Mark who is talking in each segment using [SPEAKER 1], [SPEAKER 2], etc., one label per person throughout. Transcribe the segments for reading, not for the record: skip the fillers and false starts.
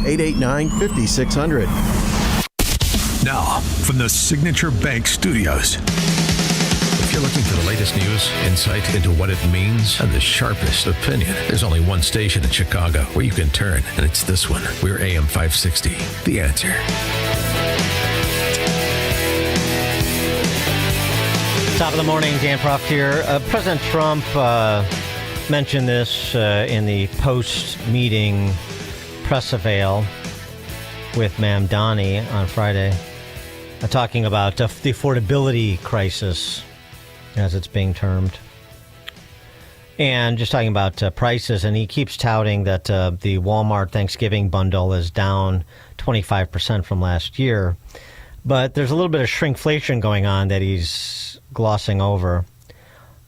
[SPEAKER 1] 889-5600.
[SPEAKER 2] Now, from the Signature Bank Studios. If you're looking for the latest news, insight into what it means, and the sharpest opinion, there's only one station in Chicago where you can turn, and it's this one. We're AM 560, The Answer.
[SPEAKER 3] Top of the morning, Dan Proft here. President Trump mentioned this in the post-meeting press avail with Mamdani on Friday, talking about the affordability crisis, as it's being termed, and just talking about prices. And he keeps touting that the Walmart Thanksgiving bundle is down 25% from last year. But there's a little bit of shrinkflation going on that he's glossing over.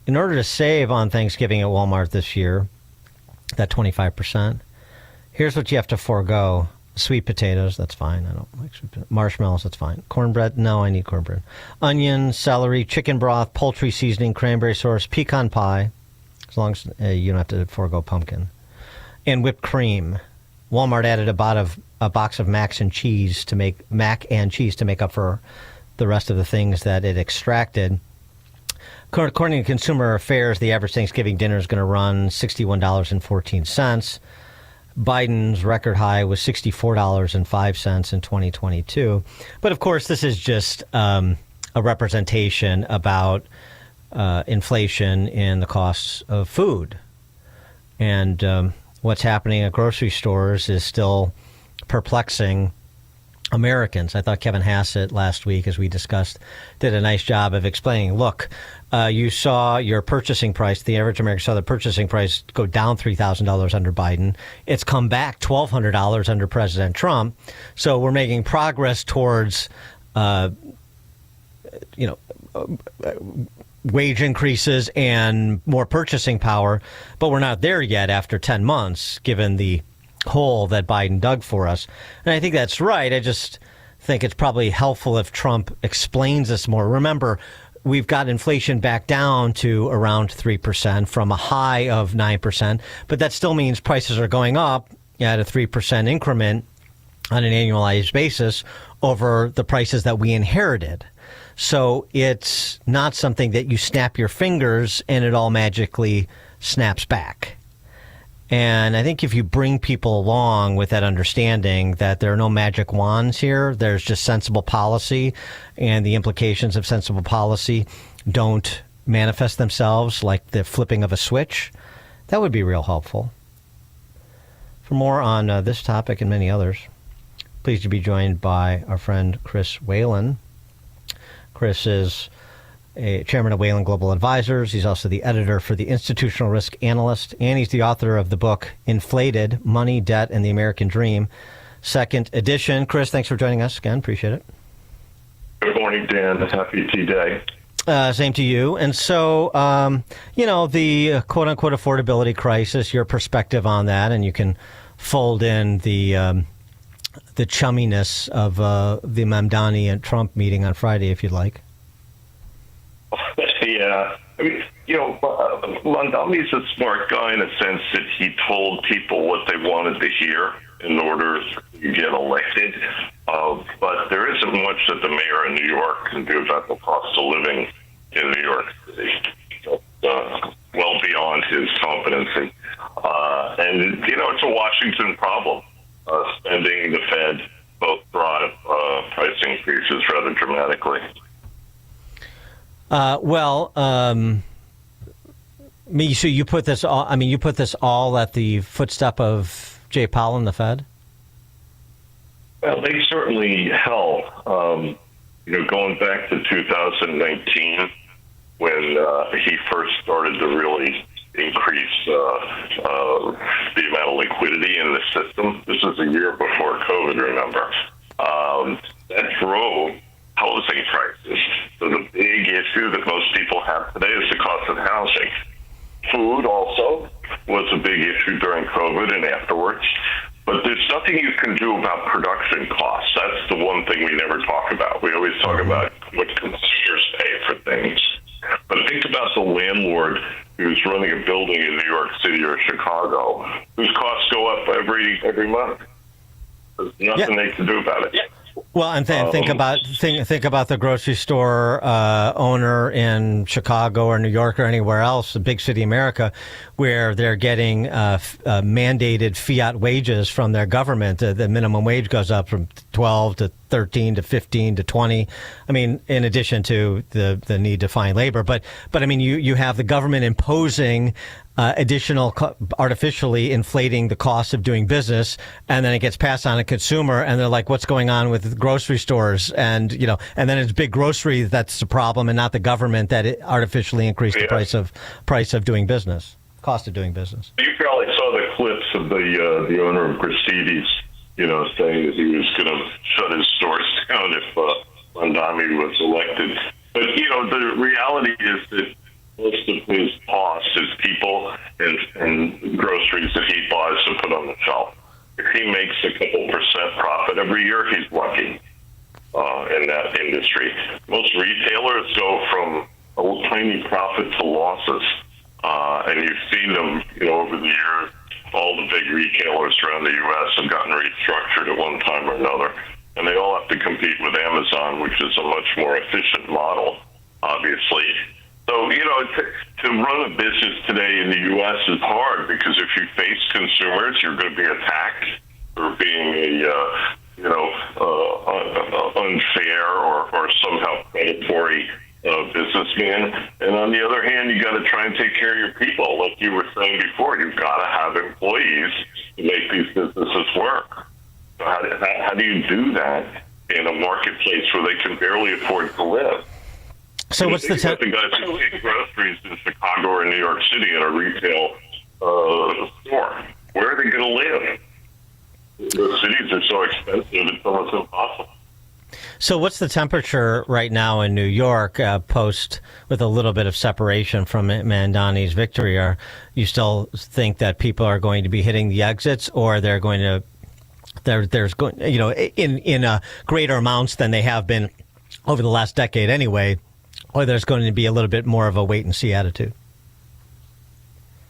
[SPEAKER 3] In order to save on Thanksgiving at Walmart this year, that 25%, here's what you have to forego. Sweet potatoes, that's fine. I don't like sweet potatoes. Marshmallows, that's fine. Cornbread, no, I need cornbread. Onion, celery, chicken broth, poultry seasoning, cranberry sauce, pecan pie, as long as you don't have to forego pumpkin, and whipped cream. Walmart added a box of mac and cheese to make up for the rest of the things that it extracted. According to Consumer Affairs, the average Thanksgiving dinner is going to run $61.14. Biden's record high was $64.05 in 2022. But of course, this is just a representation about inflation in the costs of food. And what's happening at grocery stores is still perplexing Americans. I thought Kevin Hassett last week, as we discussed, did a nice job of explaining, look, you saw your purchasing price, the average American saw the purchasing price go down $3,000 under Biden. It's come back $1,200 under President Trump. So we're making progress towards, wage increases and more purchasing power, but we're not there yet after 10 months, given the hole that Biden dug for us. And I think that's right. I just think it's probably helpful if Trump explains this more. Remember, we've got inflation back down to around 3% from a high of 9%, but that still means prices are going up at a 3% increment on an annualized basis over the prices that we inherited. So it's not something that you snap your fingers and it all magically snaps back. And I think if you bring people along with that understanding that there are no magic wands here, there's just sensible policy, and the implications of sensible policy don't manifest themselves like the flipping of a switch, that would be real helpful. For more on this topic and many others, pleased to be joined by our friend Chris Whalen. Chris is a chairman of Whalen Global Advisors. He's also the editor for the Institutional Risk Analyst, and he's the author of the book Inflated: Money, Debt, and the American Dream, second edition. Chris, thanks for joining us again. Appreciate it.
[SPEAKER 4] Good morning, Dan. Happy T-Day.
[SPEAKER 3] Same to you. And so, the quote-unquote affordability crisis, your perspective on that, and you can fold in the chumminess of the Mamdani and Trump meeting on Friday, if you'd like.
[SPEAKER 4] Yeah. I mean, Mamdani's a smart guy in a sense that he told people what they wanted to hear in order to get elected. But there isn't much that the mayor of New York can do about the cost of living in New York City. Well beyond his competency. And it's a Washington problem. Spending the Fed both drive price increases rather dramatically.
[SPEAKER 3] So you put this all, you put this all at the footstep of Jay Powell and the Fed?
[SPEAKER 4] Well, they certainly help. Going back to 2019, when he first started to really increase the amount of liquidity in the system. This was a year before COVID, remember. That drove housing prices. So the big issue that most people have today is the cost of housing. Food also was a big issue during COVID and afterwards. But there's nothing you can do about production costs. That's the one thing we never talk about. We always talk about what consumers pay for things. But think about the landlord who's running a building in New York City or Chicago, whose costs go up every month. Nothing they can do about it.
[SPEAKER 3] Well, and then think about the grocery store owner in Chicago or New York or anywhere else, a big city America, where they're getting mandated fiat wages from their government. The minimum wage goes up from 12 to 13 to 15 to 20. I mean, in addition to the need to find labor, but I mean, you have the government imposing additional artificially inflating the cost of doing business, and then it gets passed on to consumer, and they're like, what's going on with grocery stores? And and then it's big grocery that's the problem, and not the government that it artificially increased the price of doing business, cost of doing business.
[SPEAKER 4] You probably saw the clips of the owner of Mercedes, saying that he was going to shut his stores down if Mondani was elected. But the reality is that most of his cost is people and groceries that he buys to put on the shelf. If he makes a couple percent profit every year, he's lucky in that industry. Most retailers go from a tiny profit to losses, and you've seen them, over the years. All the big retailers around the U.S. have gotten restructured at one time or another, and they all have to compete with Amazon, which is a much more efficient model, obviously. So, to run a business today in the U.S. is hard because if you face consumers, you're going to be attacked for being unfair or somehow predatory businessman. And on the other hand, you got to try and take care of your people. Like you were saying before, you've got to have employees to make these businesses work. So how do you do that in a marketplace where they can barely afford to live?
[SPEAKER 3] So what's the
[SPEAKER 4] guys who take groceries in Chicago or New York City in a retail store? Where are they going to live? The cities are so expensive; it's almost impossible.
[SPEAKER 3] So what's the temperature right now in New York, post with a little bit of separation from Mondani's victory? Are you still think that people are going to be hitting the exits, or they're going to there's going in greater amounts than they have been over the last decade anyway? Or there's going to be a little bit more of a wait-and-see attitude?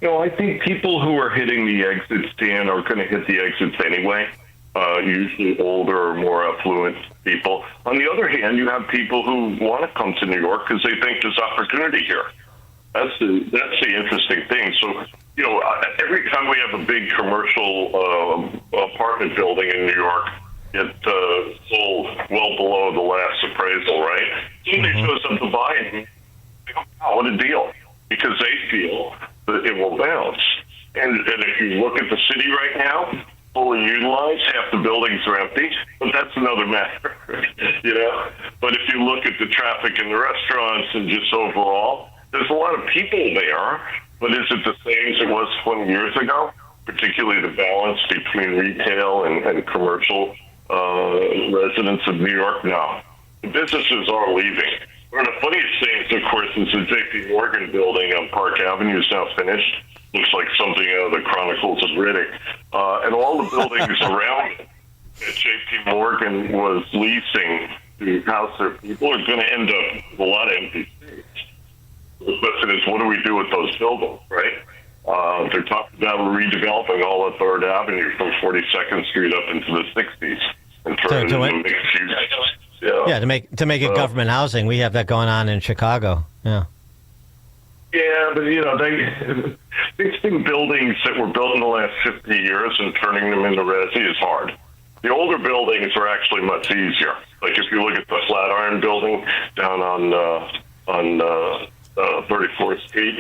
[SPEAKER 4] I think people who are hitting the exits, Dan, are going to hit the exits anyway, usually older or more affluent people. On the other hand, you have people who want to come to New York because they think there's opportunity here. That's the interesting thing. So, every time we have a big commercial apartment building in New York, get sold well below the last appraisal, right? Somebody shows up to buy it, and they go, "Oh, what a deal!" Because they feel that it will bounce. And if you look at the city right now, fully utilized, half the buildings are empty, but that's another matter, But if you look at the traffic in the restaurants and just overall, there's a lot of people there, but is it the same as it was 20 years ago? Particularly the balance between retail and commercial residents of New York? No. The businesses are leaving. One of the funniest things, of course, is the J.P. Morgan building on Park Avenue is now finished. Looks like something out of the Chronicles of Riddick. And all the buildings around it that J.P. Morgan was leasing to house their people are going to end up with a lot of empty space. The question is, what do we do with those buildings, right? They're talking about redeveloping all of 3rd Avenue from 42nd Street up into the 60s and turn it into mixed use.
[SPEAKER 3] Yeah, to make it government housing. We have that going on in Chicago. Yeah.
[SPEAKER 4] Yeah, but fixing buildings that were built in the last 50 years and turning them into resi is hard. The older buildings are actually much easier. Like if you look at the Flatiron building down on 34th Street,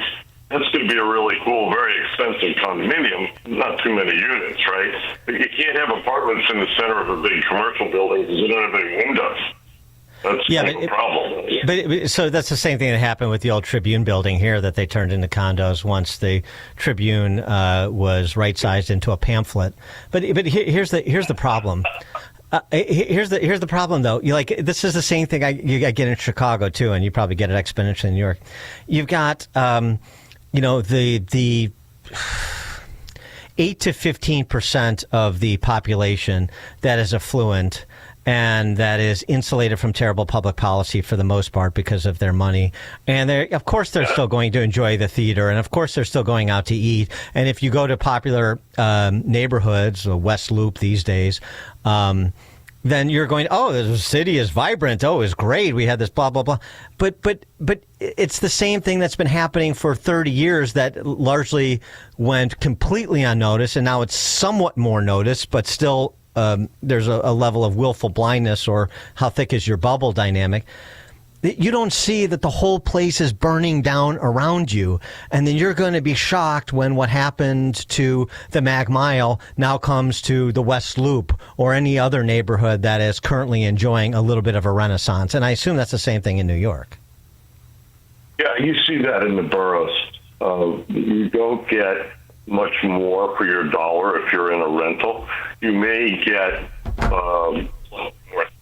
[SPEAKER 4] that's going to be a really cool, very expensive condominium. Not too many units, right? But you can't have apartments in the center of a big commercial building because you don't have any windows. That's a problem.
[SPEAKER 3] But so that's the same thing that happened with the old Tribune building here that they turned into condos once the Tribune was right-sized into a pamphlet. But here's the problem. Here's the problem, though. This is the same thing I get in Chicago too, and you probably get it exponentially in New York. You've got, 8 to 15% of the population that is affluent and that is insulated from terrible public policy for the most part because of their money. And of course, they're still going to enjoy the theater, and of course, they're still going out to eat. And if you go to popular neighborhoods, West Loop these days, then you're going, oh, the city is vibrant. Oh, it's great. We had this blah, blah, blah. But it's the same thing that's been happening for 30 years that largely went completely unnoticed, and now it's somewhat more noticed, but still there's a level of willful blindness or how thick is your bubble dynamic. You don't see that the whole place is burning down around you, and then you're going to be shocked when what happened to the Mag Mile now comes to the West Loop or any other neighborhood that is currently enjoying a little bit of a renaissance. And I assume that's the same thing in New York.
[SPEAKER 4] Yeah, you see that in the boroughs. You don't get much more for your dollar if you're in a rental. You may get more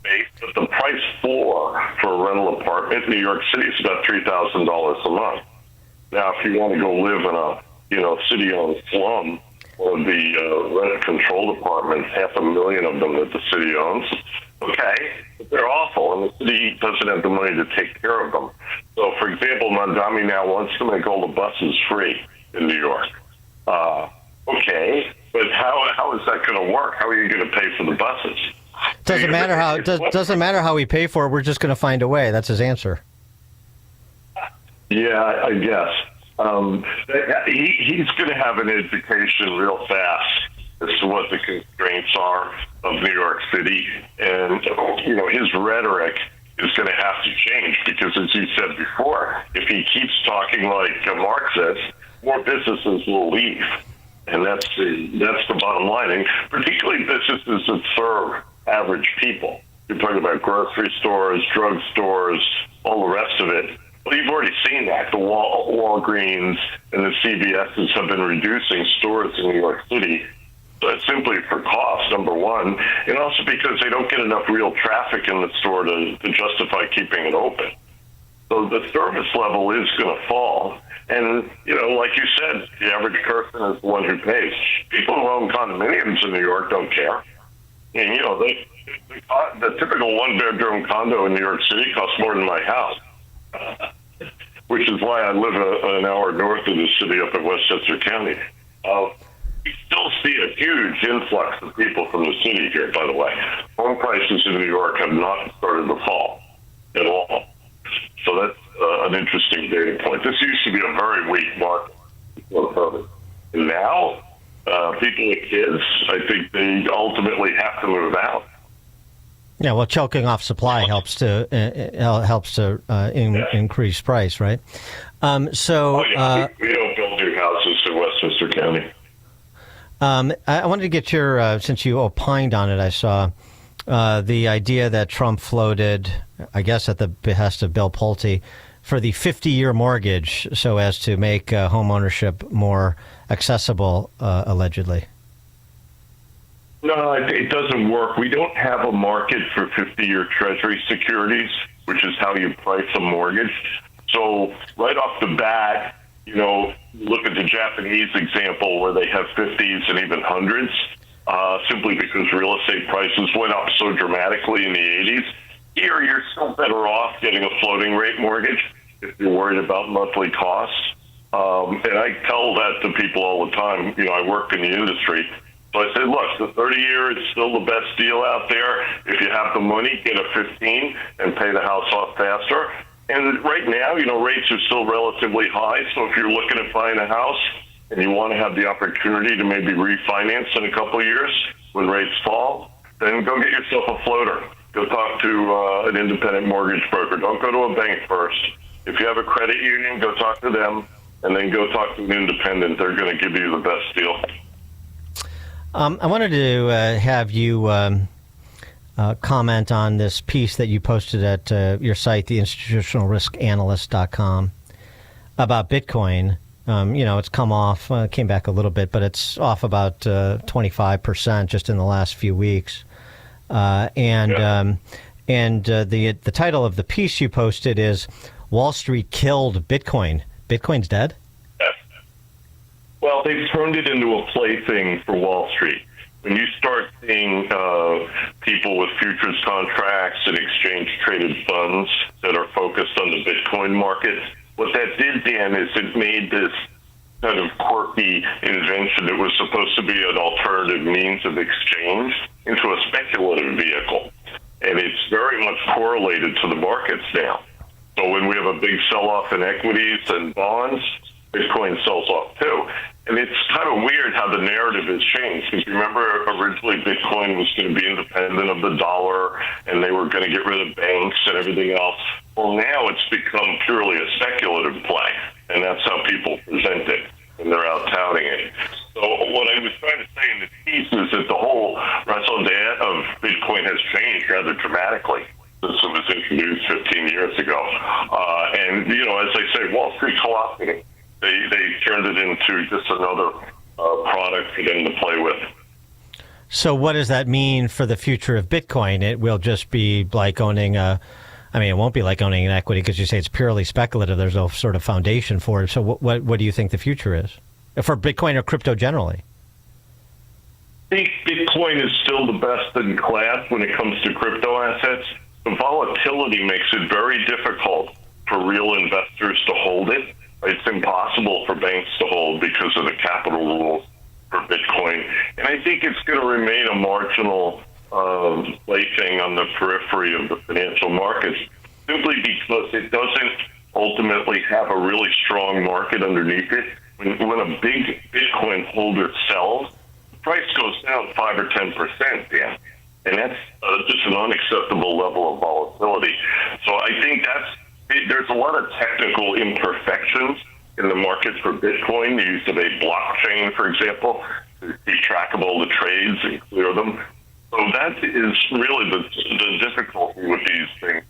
[SPEAKER 4] space, but the price floor for a rental apartment in New York City is about $3,000 a month. Now, if you want to go live in a city-owned slum or the rent-controlled apartments, 500,000 of them that the city owns, okay, but they're awful, and the city doesn't have the money to take care of them. So, for example, Mondami now wants to make all the buses free in New York. Okay, but how is that going to work? How are you going to pay for the buses?
[SPEAKER 3] Doesn't matter how we pay for it. We're just going to find a way. That's his answer.
[SPEAKER 4] Yeah, I guess he's going to have an education real fast as to what the constraints are of New York City, and his rhetoric is going to have to change because, as you said before, if he keeps talking like a Marxist, more businesses will leave, and that's the bottom line. And particularly businesses that serve average people. You're talking about grocery stores, drug stores, all the rest of it. Well, you've already seen that. The Walgreens and the CVSs have been reducing stores in New York City. Simply for cost, number one, and also because they don't get enough real traffic in the store to justify keeping it open. So the service level is going to fall. And, like you said, the average person is the one who pays. People who own condominiums in New York don't care. And, the typical one-bedroom condo in New York City costs more than my house, which is why I live an hour north of the city up in Westchester County. We still see a huge influx of people from the city here, by the way. Home prices in New York have not started to fall at all. So that's an interesting data point. This used to be a very weak market before COVID. And now, people with kids, I think they ultimately have to move out.
[SPEAKER 3] Yeah, well, choking off supply helps to increase price, right?
[SPEAKER 4] We don't build new houses in Westchester County.
[SPEAKER 3] I wanted to get your, since you opined on it, I saw the idea that Trump floated, I guess at the behest of Bill Pulte, for the 50-year mortgage so as to make home ownership more accessible, allegedly.
[SPEAKER 4] No, it doesn't work. We don't have a market for 50-year Treasury securities, which is how you price a mortgage. So right off the bat, look at the Japanese example where they have 50s and even 100s, simply because real estate prices went up so dramatically in the 80s. Here, you're still better off getting a floating rate mortgage if you're worried about monthly costs. And I tell that to people all the time. I work in the industry. So I say, look, the 30-year is still the best deal out there. If you have the money, get a 15 and pay the house off faster. And right now, rates are still relatively high. So if you're looking at buying a house and you want to have the opportunity to maybe refinance in a couple of years when rates fall, then go get yourself a floater. Go talk to an independent mortgage broker. Don't go to a bank first. If you have a credit union, go talk to them, and then go talk to an independent. They're going to give you the best deal.
[SPEAKER 3] I wanted to have you comment on this piece that you posted at your site, the institutionalriskanalyst.com, about Bitcoin. It's come off, came back a little bit, but it's off about 25% just in the last few weeks. The title of the piece you posted is "Wall Street Killed Bitcoin. Bitcoin's Dead?"
[SPEAKER 4] Yes. Well, they've turned it into a plaything for Wall Street. When you start seeing people with futures contracts and exchange-traded funds that are focused on the Bitcoin market, what that did, Dan, is it made this kind of quirky invention that was supposed to be an alternative means of exchange into a speculative vehicle. And it's very much correlated to the markets now. So when we have a big sell-off in equities and bonds, Bitcoin sells off too. And it's kind of weird how the narrative has changed. Because remember, originally Bitcoin was going to be independent of the dollar, and they were going to get rid of banks and everything else. Well, now it's become purely a speculative play, and that's how people present it, and they're out touting it. So what I was trying to say in the piece is that the whole raison d'etre of Bitcoin has changed rather dramatically since it was introduced 15 years ago. And, as I say, Wall Street co-opted it. They turned it into just another product for them to play with.
[SPEAKER 3] So what does that mean for the future of Bitcoin? It will just be like owning it won't be like owning an equity because you say it's purely speculative. There's no sort of foundation for it. So what do you think the future is for Bitcoin or crypto generally?
[SPEAKER 4] I think Bitcoin is still the best in class when it comes to crypto assets. The volatility makes it very difficult for real investors to hold it. It's impossible for banks to hold because of the capital rules for Bitcoin. And I think it's going to remain a marginal plaything on the periphery of the financial markets, simply because it doesn't ultimately have a really strong market underneath it. When a big Bitcoin holder sells, the price goes down 5 or 10%, Dan. And that's just an unacceptable level of volatility. So I think there's a lot of technical imperfections in the market for Bitcoin, the use of a blockchain, for example, to keep track of all the trades and clear them. So that is really the difficulty with these things.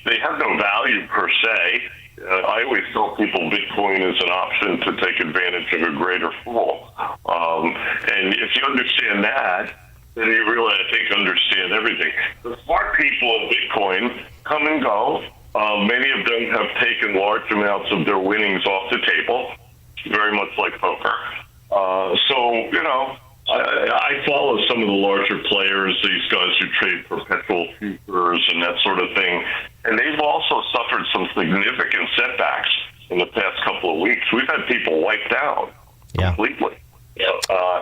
[SPEAKER 4] They have no value per se. I always tell people Bitcoin is an option to take advantage of a greater fool. And if you understand that, then you really, I think, understand everything. The smart people of Bitcoin come and go. Many of them have taken large amounts of their winnings off the table, very much like poker. I follow some of the larger players, these guys who trade perpetual futures and that sort of thing, and they've also suffered some significant setbacks in the past couple of weeks. We've had people wiped out completely.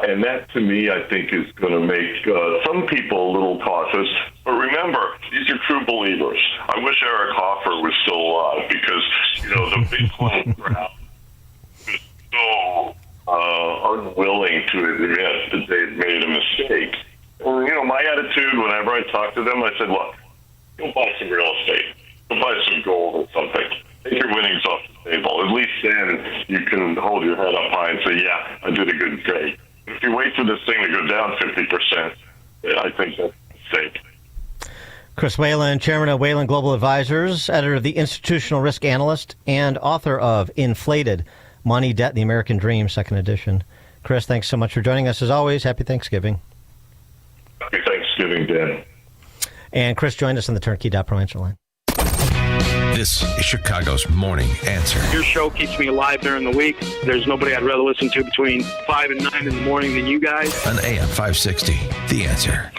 [SPEAKER 4] And that, to me, I think is going to make some people a little cautious. But remember, these are true believers. I wish Eric Hoffer was still alive because, the Bitcoin crowd is so unwilling to admit that they've made a mistake. Well, my attitude whenever I talk to them, I said, look, go buy some real estate. Go buy some gold or something. Take your winnings off the table. At least then you can hold your head up high and say, yeah, I did a good trade. If you wait for this thing to go down 50%, I think that's a mistake.
[SPEAKER 3] Chris Whalen, chairman of Whalen Global Advisors, editor of The Institutional Risk Analyst, and author of Inflated: Money, Debt, and the American Dream, second edition. Chris, thanks so much for joining us as always. Happy Thanksgiving.
[SPEAKER 4] Happy Thanksgiving, Dan.
[SPEAKER 3] And Chris joined us on the Turnkey.Pro answer line.
[SPEAKER 2] This is Chicago's Morning Answer.
[SPEAKER 1] Your show keeps me alive during the week. There's nobody I'd rather listen to between 5 and 9 in the morning than you guys.
[SPEAKER 2] On AM 560, The Answer.